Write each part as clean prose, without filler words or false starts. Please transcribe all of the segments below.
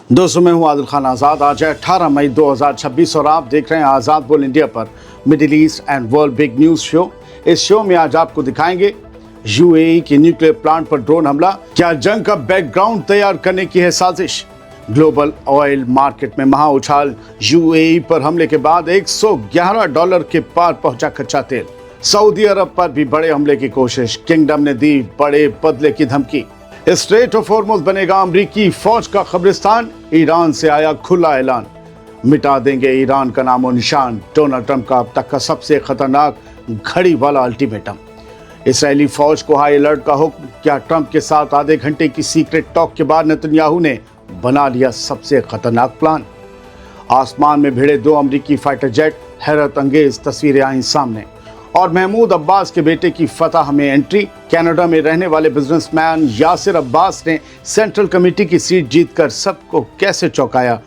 दोस्तों, मैं हूं आदिल खान आज़ाद। आज है 18 मई 2026 और आप देख रहे हैं आज़ाद बोल इंडिया पर middle east and world big news show. इस शो में आज आपको दिखाएंगे यूएई के न्यूक्लियर प्लांट पर ड्रोन हमला, क्या जंग का बैकग्राउंड तैयार करने की है साजिश, ग्लोबल ऑयल मार्केट में महाउछाल, यूएई पर हमले के बाद $111 के पार पहुंचा कच्चा तेल, सऊदी अरब पर भी बड़े हमले की कोशिश, किंगडम ने दी बड़े बदले की धमकी, स्ट्रेट ऑफ हॉर्मुज़ बनेगा अमरीकी फौज का कब्रिस्तान, ईरान से आया खुला ऐलान, मिटा देंगे ईरान का नामो निशान, डोनाल्ड ट्रंप का अब तक का सबसे खतरनाक घड़ी वाला अल्टीमेटम, इसराइली फौज को हाई अलर्ट का हुक्म, क्या ट्रंप के साथ आधे घंटे की सीक्रेट टॉक के बाद नेतन्याहू ने बना लिया सबसे खतरनाक प्लान, आसमान में भिड़े 2 अमरीकी फाइटर जेट, हैरत अंगेज तस्वीरें आई सामने, और महमूद अब्बास के बेटे की फतह में एंट्री, कनाडा में रहने वाले बिजनेसमैन यासिर अब्बास ने सेंट्रल कमेटी की सीट जीतकर सबको कैसे चौंकाया,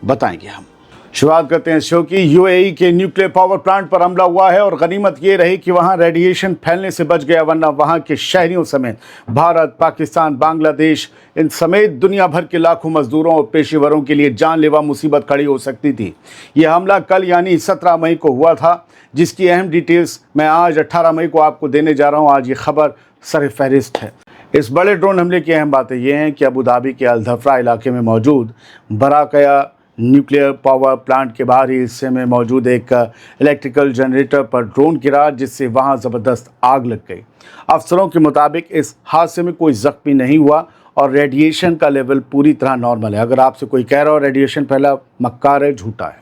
बताएंगे हम। शुरुआत करते हैं शो की। यूएई के न्यूक्लियर पावर प्लांट पर हमला हुआ है और गनीमत ये रही कि वहां रेडिएशन फैलने से बच गया, वरना वहां के शहरियों समेत भारत, पाकिस्तान, बांग्लादेश इन समेत दुनिया भर के लाखों मजदूरों और पेशेवरों के लिए जानलेवा मुसीबत खड़ी हो सकती थी। यह हमला कल यानी 17 मई को हुआ था, जिसकी अहम डिटेल्स मैं आज 18 मई को आपको देने जा रहा हूं। आज ये खबर सरफहरिस्त है। इस बड़े ड्रोन हमले की अहम बातें ये हैं कि अबू धाबी के अल-धफ्रा इलाके में मौजूद बराकया न्यूक्लियर पावर प्लांट के बाहरी हिस्से में मौजूद एक इलेक्ट्रिकल जनरेटर पर ड्रोन गिरा, जिससे वहां ज़बरदस्त आग लग गई। अफसरों के मुताबिक इस हादसे में कोई ज़ख्मी नहीं हुआ और रेडिएशन का लेवल पूरी तरह नॉर्मल है। अगर आपसे कोई कह रहा हो रेडिएशन फैला, मक्कार है, झूठा है।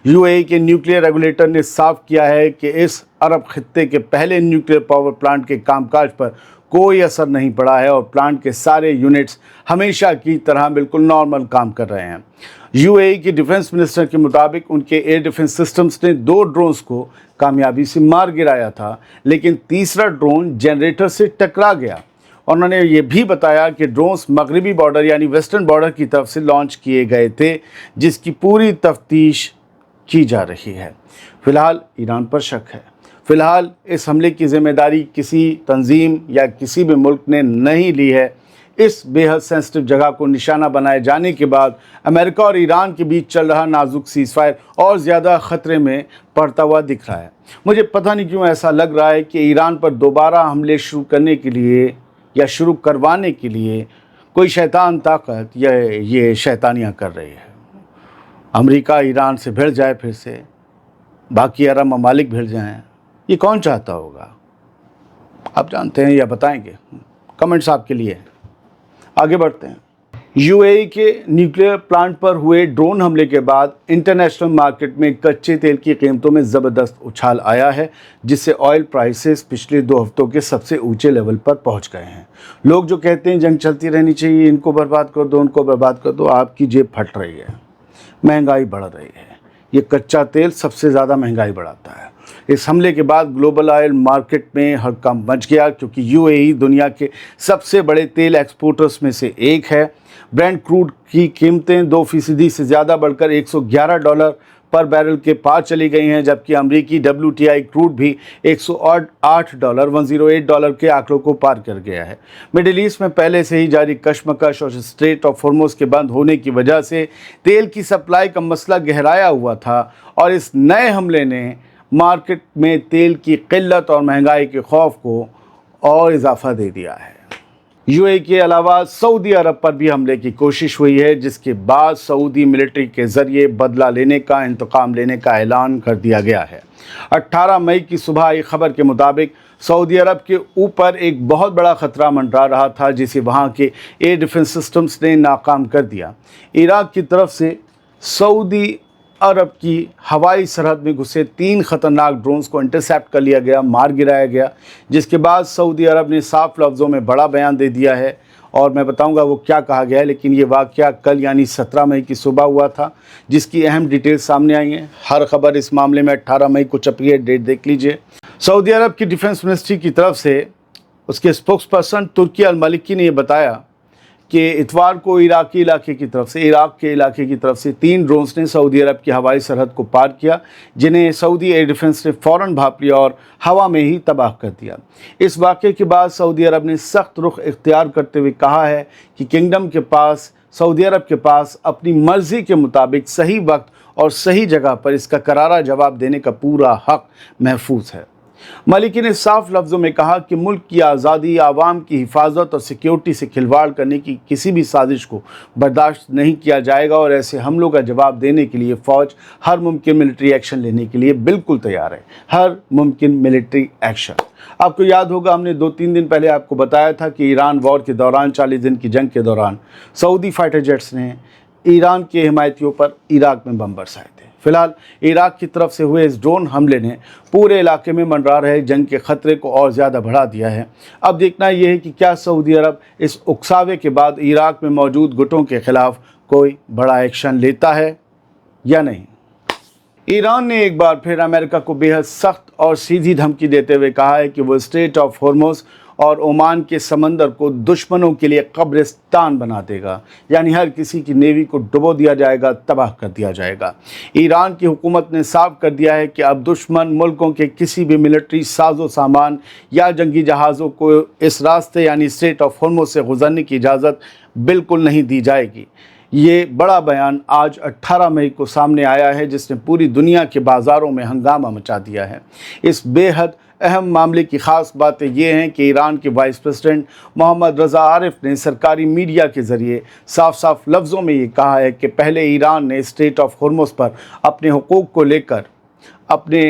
यूएई के न्यूक्लियर रेगुलेटर ने साफ किया है कि इस अरब खित्ते के पहले न्यूक्लियर पावर प्लांट के कामकाज पर कोई असर नहीं पड़ा है और प्लांट के सारे यूनिट्स हमेशा की तरह बिल्कुल नॉर्मल काम कर रहे हैं। यूएई के डिफेंस मिनिस्टर के मुताबिक उनके एयर डिफेंस सिस्टम्स ने 2 ड्रोन्स को कामयाबी से मार गिराया था, लेकिन तीसरा ड्रोन जनरेटर से टकरा गया। उन्होंने ये भी बताया कि ड्रोन्स मगरबी बॉर्डर यानी वेस्टर्न बॉर्डर की तरफ से लॉन्च किए गए थे, जिसकी पूरी तफ्तीश की जा रही है। फिलहाल ईरान पर शक है। फिलहाल इस हमले की जिम्मेदारी किसी तंजीम या किसी भी मुल्क ने नहीं ली है। इस बेहद सेंसिटिव जगह को निशाना बनाए जाने के बाद अमेरिका और ईरान के बीच चल रहा नाजुक सीज़फायर और ज़्यादा ख़तरे में पड़ता हुआ दिख रहा है। मुझे पता नहीं क्यों ऐसा लग रहा है कि ईरान पर दोबारा हमले शुरू करने के लिए या शुरू करवाने के लिए कोई शैतान ताकत ये शैतानियाँ कर रही है। अमेरिका ईरान से भिड़ जाए, फिर से बाकी अरब ममालिक भिड़ जाएं, ये कौन चाहता होगा? आप जानते हैं या बताएंगे? कमेंट्स आपके लिए हैं। आगे बढ़ते हैं। यूएई के न्यूक्लियर प्लांट पर हुए ड्रोन हमले के बाद इंटरनेशनल मार्केट में कच्चे तेल की कीमतों में ज़बरदस्त उछाल आया है, जिससे ऑयल प्राइसेस पिछले 2 हफ्तों के सबसे ऊंचे लेवल पर पहुंच गए हैं। लोग जो कहते हैं जंग चलती रहनी चाहिए, इनको बर्बाद कर दो, उनको बर्बाद कर दो, आपकी जेब फट रही है, महंगाई बढ़ रही है। ये कच्चा तेल सबसे ज़्यादा महंगाई बढ़ाता है। इस हमले के बाद ग्लोबल ऑयल मार्केट में हड़कंप मच गया, क्योंकि यूएई दुनिया के सबसे बड़े तेल एक्सपोर्टर्स में से एक है। ब्रेंट क्रूड की कीमतें 2% से ज़्यादा बढ़कर $111 पर बैरल के पार चली गई हैं, जबकि अमरीकी WTI क्रूड भी $108 के आंकड़ों को पार कर गया है। मिडिल ईस्ट में पहले से ही जारी कशमकश और स्ट्रेट ऑफ हॉर्मुज़ के बंद होने की वजह से तेल की सप्लाई का मसला गहराया हुआ था और इस नए हमले ने मार्केट में तेल की किल्लत और महंगाई के खौफ को और इजाफा दे दिया है। यूएई के अलावा सऊदी अरब पर भी हमले की कोशिश हुई है, जिसके बाद सऊदी मिलिट्री के ज़रिए बदला लेने का, इंतकाम लेने का ऐलान कर दिया गया है। 18 मई की सुबह आई खबर के मुताबिक सऊदी अरब के ऊपर एक बहुत बड़ा ख़तरा मंडरा रहा था, जिसे वहाँ के एयर डिफेंस सिस्टम्स ने नाकाम कर दिया। इराक की तरफ से सऊदी अरब की हवाई सरहद में घुसे 3 ख़तरनाक ड्रोन्स को इंटरसेप्ट कर लिया गया, मार गिराया गया, जिसके बाद सऊदी अरब ने साफ लफ्ज़ों में बड़ा बयान दे दिया है और मैं बताऊंगा वो क्या कहा गया है। लेकिन ये वाक़या कल यानी 17 मई की सुबह हुआ था, जिसकी अहम डिटेल्स सामने आई हैं। हर खबर इस मामले में 18 मई को छपी है, डेट देख लीजिए। सऊदी अरब की डिफेंस मिनिस्ट्री की तरफ से उसके स्पोक्स पर्सन तुर्की अल मलिकी ने यह बताया कि इतवार को इराक के इलाके की तरफ से 3 ड्रोन्स ने सऊदी अरब की हवाई सरहद को पार किया, जिन्हें सऊदी एयर डिफेंस ने फ़ौरन भांप लिया और हवा में ही तबाह कर दिया। इस वाक़े के बाद सऊदी अरब ने सख्त रुख इख्तियार करते हुए कहा है कि किंगडम के पास सऊदी अरब के पास अपनी मर्जी के मुताबिक सही वक्त और सही जगह पर इसका करारा जवाब देने का पूरा हक महफूज है। मलिकी ने साफ लफ्ज़ों में कहा कि मुल्क की आज़ादी, आवाम की हिफाजत और सिक्योरिटी से खिलवाड़ करने की किसी भी साजिश को बर्दाश्त नहीं किया जाएगा और ऐसे हमलों का जवाब देने के लिए फ़ौज हर मुमकिन मिलिट्री एक्शन लेने के लिए बिल्कुल तैयार है। हर मुमकिन मिलिट्री एक्शन। आपको याद होगा, हमने 2-3 दिन पहले आपको बताया था कि ईरान वॉर के दौरान 40 दिन की जंग के दौरान सऊदी फाइटर जेट्स ने ईरान के हिमायतियों पर इराक में बम बरसाए थे। फिलहाल इराक की तरफ से हुए इस ड्रोन हमले ने पूरे इलाके में मंडरा रहे जंग के खतरे को और ज़्यादा बढ़ा दिया है। अब देखना यह है कि क्या सऊदी अरब इस उकसावे के बाद इराक में मौजूद गुटों के खिलाफ कोई बड़ा एक्शन लेता है या नहीं। ईरान ने एक बार फिर अमेरिका को बेहद सख्त और सीधी धमकी देते हुए कहा है कि वो स्ट्रेट ऑफ हॉर्मुज़ और ओमान के समंदर को दुश्मनों के लिए कब्रिस्तान बना देगा, यानी हर किसी की नेवी को डुबो दिया जाएगा, तबाह कर दिया जाएगा। ईरान की हुकूमत ने साफ कर दिया है कि अब दुश्मन मुल्कों के किसी भी मिलिट्री साजो सामान या जंगी जहाज़ों को इस रास्ते यानी स्ट्रेट ऑफ हॉर्मुज़ से गुजरने की इजाज़त बिल्कुल नहीं दी जाएगी। ये बड़ा बयान आज 18 मई को सामने आया है, जिसने पूरी दुनिया के बाज़ारों में हंगामा मचा दिया है। इस बेहद अहम मामले की ख़ास बातें ये हैं कि ईरान के वाइस प्रेसिडेंट मोहम्मद रज़ा आरिफ ने सरकारी मीडिया के ज़रिए साफ साफ लफ्ज़ों में ये कहा है कि पहले ईरान ने स्ट्रेट ऑफ हॉर्मुज़ पर अपने हुकूक को लेकर, अपने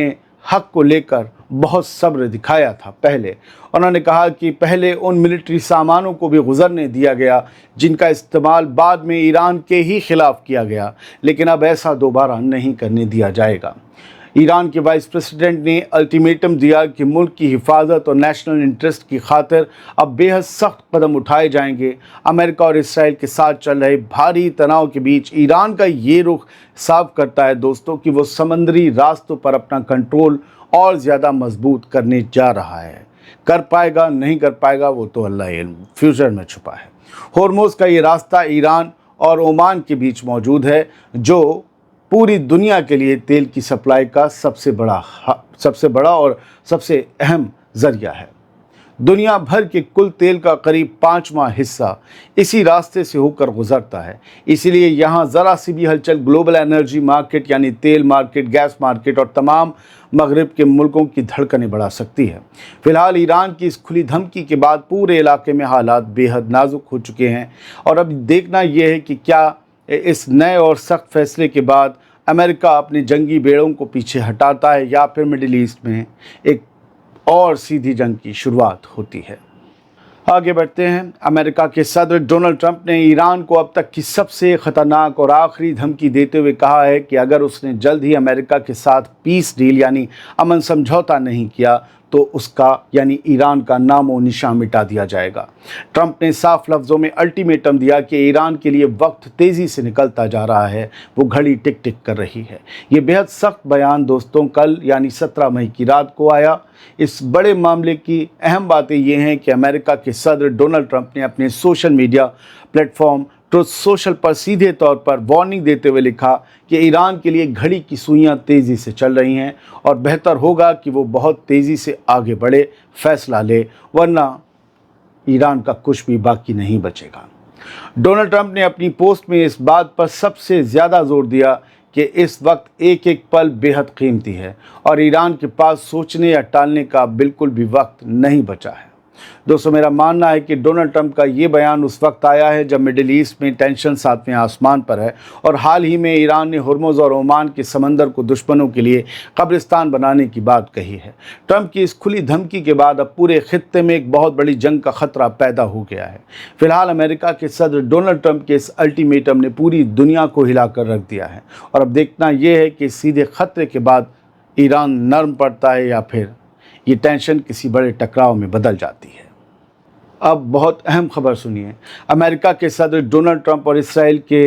हक़ को लेकर बहुत सब्र दिखाया था। पहले उन्होंने कहा कि पहले उन मिलिट्री सामानों को भी गुजरने दिया गया जिनका इस्तेमाल बाद में ईरान के ही ख़िलाफ़ किया गया, लेकिन अब ऐसा दोबारा नहीं करने दिया जाएगा। ईरान के वाइस प्रेसिडेंट ने अल्टीमेटम दिया कि मुल्क की हिफाजत और नेशनल इंटरेस्ट की खातिर अब बेहद सख्त कदम उठाए जाएंगे। अमेरिका और इसराइल के साथ चल रहे भारी तनाव के बीच ईरान का ये रुख साफ करता है दोस्तों कि वो समंदरी रास्तों पर अपना कंट्रोल और ज़्यादा मजबूत करने जा रहा है। कर पाएगा नहीं कर पाएगा वो तो अल्लाह इल्म, फ्यूचर में छुपा है। हॉर्मुज़ का ये रास्ता ईरान और ओमान के बीच मौजूद है, जो पूरी दुनिया के लिए तेल की सप्लाई का सबसे बड़ा और सबसे अहम ज़रिया है। दुनिया भर के कुल तेल का करीब 5वां हिस्सा इसी रास्ते से होकर गुजरता है। इसीलिए यहाँ ज़रा सी भी हलचल ग्लोबल एनर्जी मार्केट यानी तेल मार्केट, गैस मार्केट और तमाम मगरिब के मुल्कों की धड़कनें बढ़ा सकती है। फ़िलहाल ईरान की इस खुली धमकी के बाद पूरे इलाके में हालात बेहद नाजुक हो चुके हैं और अब देखना यह है कि क्या इस नए और सख्त फैसले के बाद अमेरिका अपने जंगी बेड़ों को पीछे हटाता है या फिर मिडिल ईस्ट में एक और सीधी जंग की शुरुआत होती है। आगे बढ़ते हैं। अमेरिका के सदर डोनाल्ड ट्रंप ने ईरान को अब तक की सबसे ख़तरनाक और आखिरी धमकी देते हुए कहा है कि अगर उसने जल्द ही अमेरिका के साथ पीस डील यानी अमन समझौता नहीं किया तो उसका यानी ईरान का नामो निशान मिटा दिया जाएगा। ट्रंप ने साफ लफ्ज़ों में अल्टीमेटम दिया कि ईरान के लिए वक्त तेज़ी से निकलता जा रहा है, वो घड़ी टिक टिक कर रही है। ये बेहद सख्त बयान दोस्तों कल यानी 17 मई की रात को आया। इस बड़े मामले की अहम बातें ये हैं कि अमेरिका के सदर डोनाल्ड ट्रंप ने अपने social media platform truth social पर सीधे तौर पर वार्निंग देते हुए लिखा कि ईरान के लिए घड़ी की सुइयां तेज़ी से चल रही हैं और बेहतर होगा कि वो बहुत तेज़ी से आगे बढ़े, फैसला ले, वरना ईरान का कुछ भी बाकी नहीं बचेगा। डोनाल्ड ट्रंप ने अपनी पोस्ट में इस बात पर सबसे ज़्यादा जोर दिया कि इस वक्त एक एक पल बेहद कीमती है और ईरान के पास सोचने या टालने का बिल्कुल भी वक्त नहीं बचा है। दोस्तों, मेरा मानना है कि डोनाल्ड ट्रंप का ये बयान उस वक्त आया है जब मिडिल ईस्ट में टेंशन 7वें आसमान पर है और हाल ही में ईरान ने हॉर्मुज़ और ओमान के समंदर को दुश्मनों के लिए कब्रिस्तान बनाने की बात कही है। ट्रंप की इस खुली धमकी के बाद अब पूरे खित्ते में एक बहुत बड़ी जंग का खतरा पैदा हो गया है। फिलहाल अमेरिका के सदर डोनाल्ड ट्रंप के इस अल्टीमेटम ने पूरी दुनिया को हिलाकर रख दिया है और अब देखना यह है कि सीधे खतरे के बाद ईरान नरम पड़ता है या फिर ये टेंशन किसी बड़े टकराव में बदल जाती है। अब बहुत अहम खबर सुनिए। अमेरिका के सदर डोनाल्ड ट्रंप और इसराइल के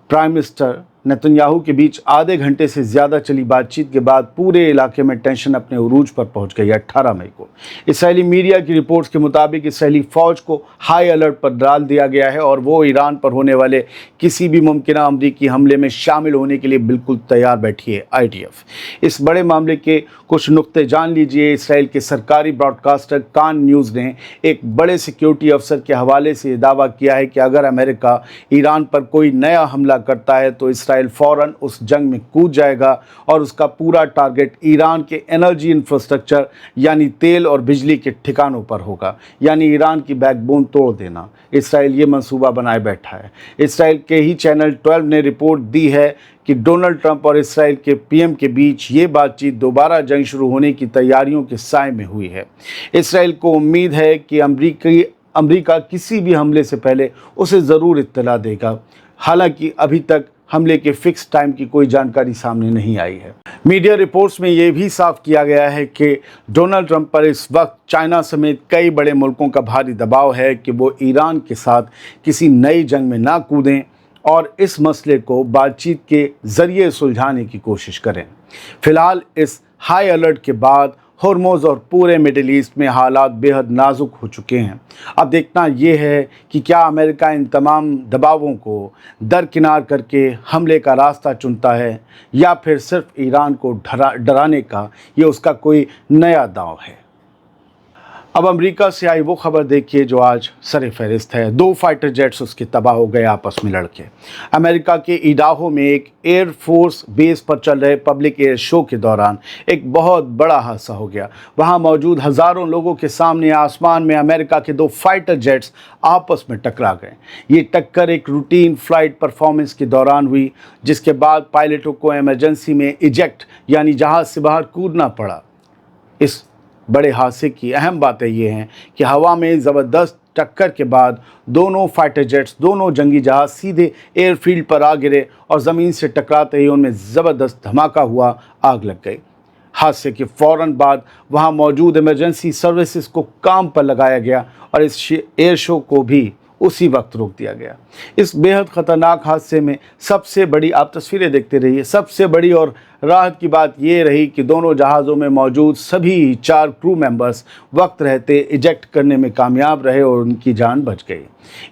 प्राइम मिनिस्टर नेतन्याहू के बीच आधे घंटे से ज़्यादा चली बातचीत के बाद पूरे इलाके में टेंशन अपने उरूज पर पहुंच गई। 18 मई को इसराइली मीडिया की रिपोर्ट्स के मुताबिक इसराइली फ़ौज को हाई अलर्ट पर डाल दिया गया है और वो ईरान पर होने वाले किसी भी मुमकिन अमरीकी हमले में शामिल होने के लिए बिल्कुल तैयार बैठी है IDF। इस बड़े मामले के कुछ नुक्ते जान लीजिए। इसराइल के सरकारी ब्रॉडकास्टर कान न्यूज़ ने एक बड़े सिक्योरिटी अफसर के हवाले से दावा किया है कि अगर अमेरिका ईरान पर कोई नया हमला करता है तो इसराइल फौरन उस जंग में कूद जाएगा और उसका पूरा टारगेट ईरान के एनर्जी इंफ्रास्ट्रक्चर यानी तेल और बिजली के ठिकानों पर होगा, यानी ईरान की बैकबोन तोड़ देना। इसराइल ये मंसूबा बनाए बैठा है। इसराइल के ही चैनल 12 ने रिपोर्ट दी है कि डोनाल्ड ट्रंप और इसराइल के PM के बीच ये बातचीत दोबारा जंग शुरू होने की तैयारियों के साए में हुई है। इसराइल को उम्मीद है कि अमेरिका किसी भी हमले से पहले उसे ज़रूर इत्तला देगा। हालांकि अभी तक हमले के फिक्स टाइम की कोई जानकारी सामने नहीं आई है। मीडिया रिपोर्ट्स में ये भी साफ किया गया है कि डोनाल्ड ट्रंप पर इस वक्त चाइना समेत कई बड़े मुल्कों का भारी दबाव है कि वो ईरान के साथ किसी नई जंग में ना कूदें और इस मसले को बातचीत के ज़रिए सुलझाने की कोशिश करें। फ़िलहाल इस हाई अलर्ट के बाद हॉर्मोज़ और पूरे मिडिल ईस्ट में हालात बेहद नाजुक हो चुके हैं। अब देखना ये है कि क्या अमेरिका इन तमाम दबावों को दरकिनार करके हमले का रास्ता चुनता है या फिर सिर्फ ईरान को डराने का ये उसका कोई नया दांव है। अब अमेरिका से आई वो खबर देखिए जो आज सरे फहरिस्त है। 2 फाइटर जेट्स उसके तबाह हो गए आपस में लड़के। अमेरिका के इडाहो में एक एयर फोर्स बेस पर चल रहे पब्लिक एयर शो के दौरान एक बहुत बड़ा हादसा हो गया। वहां मौजूद हज़ारों लोगों के सामने आसमान में अमेरिका के 2 फाइटर जेट्स आपस में टकरा गए। ये टक्कर एक रूटीन फ्लाइट परफॉर्मेंस के दौरान हुई, जिसके बाद पायलटों को इमरजेंसी में इजेक्ट यानी जहाज़ से बाहर कूदना पड़ा। इस बड़े हादसे की अहम बातें ये हैं कि हवा में ज़बरदस्त टक्कर के बाद दोनों फाइटर जेट्स, दोनों जंगी जहाज़ सीधे एयरफील्ड पर आ गिरे और ज़मीन से टकराते ही उनमें ज़बरदस्त धमाका हुआ, आग लग गई। हादसे के फ़ौरन बाद वहां मौजूद इमरजेंसी सर्विसेज को काम पर लगाया गया और इस एयर शो को भी उसी वक्त रोक दिया गया। इस बेहद ख़तरनाक हादसे में सबसे बड़ी, आप तस्वीरें देखते रहिए, सबसे बड़ी और राहत की बात ये रही कि दोनों जहाज़ों में मौजूद सभी 4 क्रू मेंबर्स वक्त रहते इजेक्ट करने में कामयाब रहे और उनकी जान बच गई।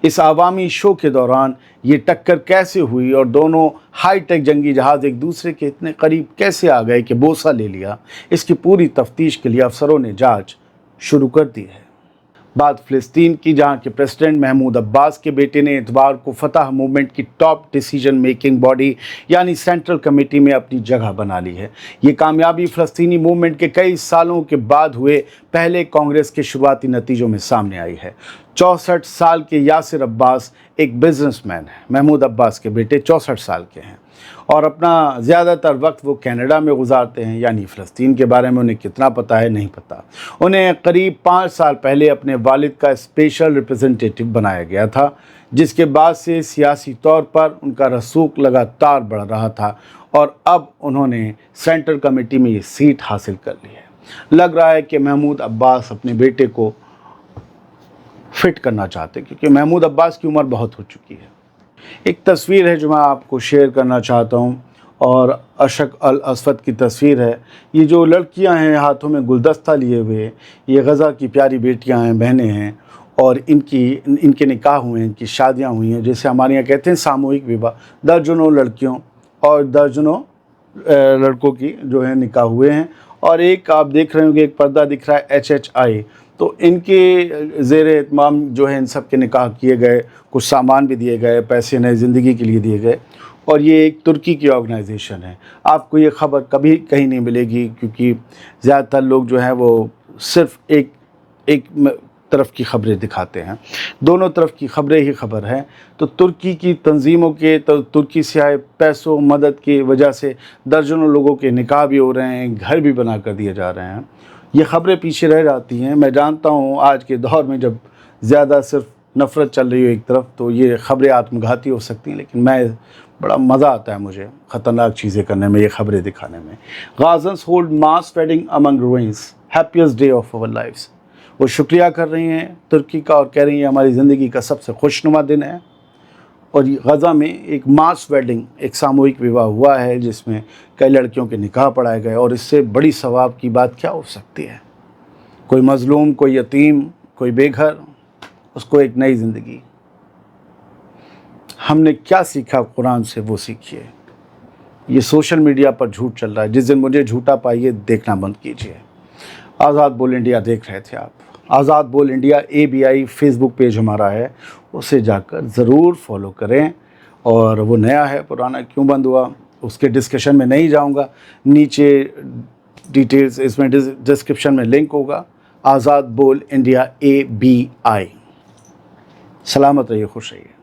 इस आवामी शो के दौरान ये टक्कर कैसे हुई और दोनों हाईटेक जंगी जहाज़ एक दूसरे के इतने करीब कैसे आ गए कि बोसा ले लिया, इसकी पूरी तफ्तीश के लिए अफसरों ने जाँच शुरू कर दी है। बात फ़िलिस्तीन की, जहां के प्रेसिडेंट महमूद अब्बास के बेटे ने इतवार को फतह मूवमेंट की टॉप डिसीजन मेकिंग बॉडी यानी सेंट्रल कमेटी में अपनी जगह बना ली है। ये कामयाबी फ़लस्तीनी मूवमेंट के कई सालों के बाद हुए पहले कांग्रेस के शुरुआती नतीजों में सामने आई है। 64 साल के यासिर अब्बास एक बिजनेसमैन है। महमूद अब्बास के बेटे 64 साल के हैं और अपना ज़्यादातर वक्त वो कनाडा में गुजारते हैं, यानी फ़लस्तीन के बारे में उन्हें कितना पता है नहीं पता। उन्हें करीब 5 साल पहले अपने वालिद का स्पेशल रिप्रेजेंटेटिव बनाया गया था, जिसके बाद से सियासी तौर पर उनका रसूख लगातार बढ़ रहा था और अब उन्होंने सेंट्रल कमेटी में ये सीट हासिल कर ली है। लग रहा है कि महमूद अब्बास अपने बेटे को फिट करना चाहते, क्योंकि महमूद अब्बास की उम्र बहुत हो चुकी है। एक तस्वीर है जो मैं आपको शेयर करना चाहता हूं और अशक अल असवद की तस्वीर है। ये जो लड़कियां हैं हाथों में गुलदस्ता लिए हुए, ये गज़ा की प्यारी बेटियां हैं, बहनें हैं और इनके निकाह हुए हैं, इनकी शादियां हुई हैं, जैसे हमारे यहाँ कहते हैं सामूहिक विवाह। दर्जनों लड़कियों और दर्जनों लड़कों की जो है निकाह हुए हैं। और एक आप देख रहे होंगे, एक पर्दा दिख रहा है HHI, तो इनके ज़ेर इत्माम जो है इन सब के निकाह किए गए, कुछ सामान भी दिए गए, पैसे नई ज़िंदगी के लिए दिए गए। और ये एक तुर्की की ऑर्गेनाइजेशन है। आपको ये ख़बर कभी कहीं नहीं मिलेगी, क्योंकि ज़्यादातर लोग जो हैं वो सिर्फ़ एक तरफ की ख़बरें दिखाते हैं। दोनों तरफ की ख़बरें ही ख़बर हैं। तो तुर्की की तंजीमों के, तो तुर्की से आए पैसों मदद की वजह से दर्जनों लोगों के निकाह भी हो रहे हैं, घर भी बना कर दिए जा रहे हैं। ये ख़बरें पीछे रह जाती हैं। मैं जानता हूँ आज के दौर में जब ज़्यादा सिर्फ नफ़रत चल रही हो एक तरफ, तो ये ख़बरें आत्मघाती हो सकती हैं, लेकिन बड़ा मज़ा आता है मुझे ख़तरनाक चीज़ें करने में, ये ख़बरें दिखाने में। Gazans hold mass wedding among ruins, happiest day of our lives. वो शुक्रिया कर रही हैं तुर्की का और कह रही हैं हमारी ज़िंदगी का सबसे खुशनुमा दिन है। اور غزہ میں ایک ماس ویڈنگ، ایک ساموہک وواہ ہوا ہے جس میں کئی لڑکیوں کے نکاح پڑھائے گئے، اور اس سے بڑی ثواب کی بات کیا ہو سکتی ہے؟ کوئی مظلوم، کوئی یتیم، کوئی بے گھر، اس کو ایک نئی زندگی۔ ہم نے کیا سیکھا قرآن سے، وہ سیکھیے۔ یہ سوشل میڈیا پر جھوٹ چل رہا ہے، جس دن مجھے جھوٹا پائیے دیکھنا بند کیجیے۔ آزاد بول انڈیا دیکھ رہے تھے آپ۔ آزاد بول انڈیا ABI فیس بک پیج ہمارا ہے، اسے جا کر ضرور فالو کریں، اور وہ نیا ہے، پرانا کیوں بند ہوا اس کے ڈسکشن میں نہیں جاؤں گا، نیچے ڈیٹیلز اس میں ڈسکرپشن میں لنک ہوگا۔ آزاد بول انڈیا ABI۔ سلامت رہیے، خوش رہیے۔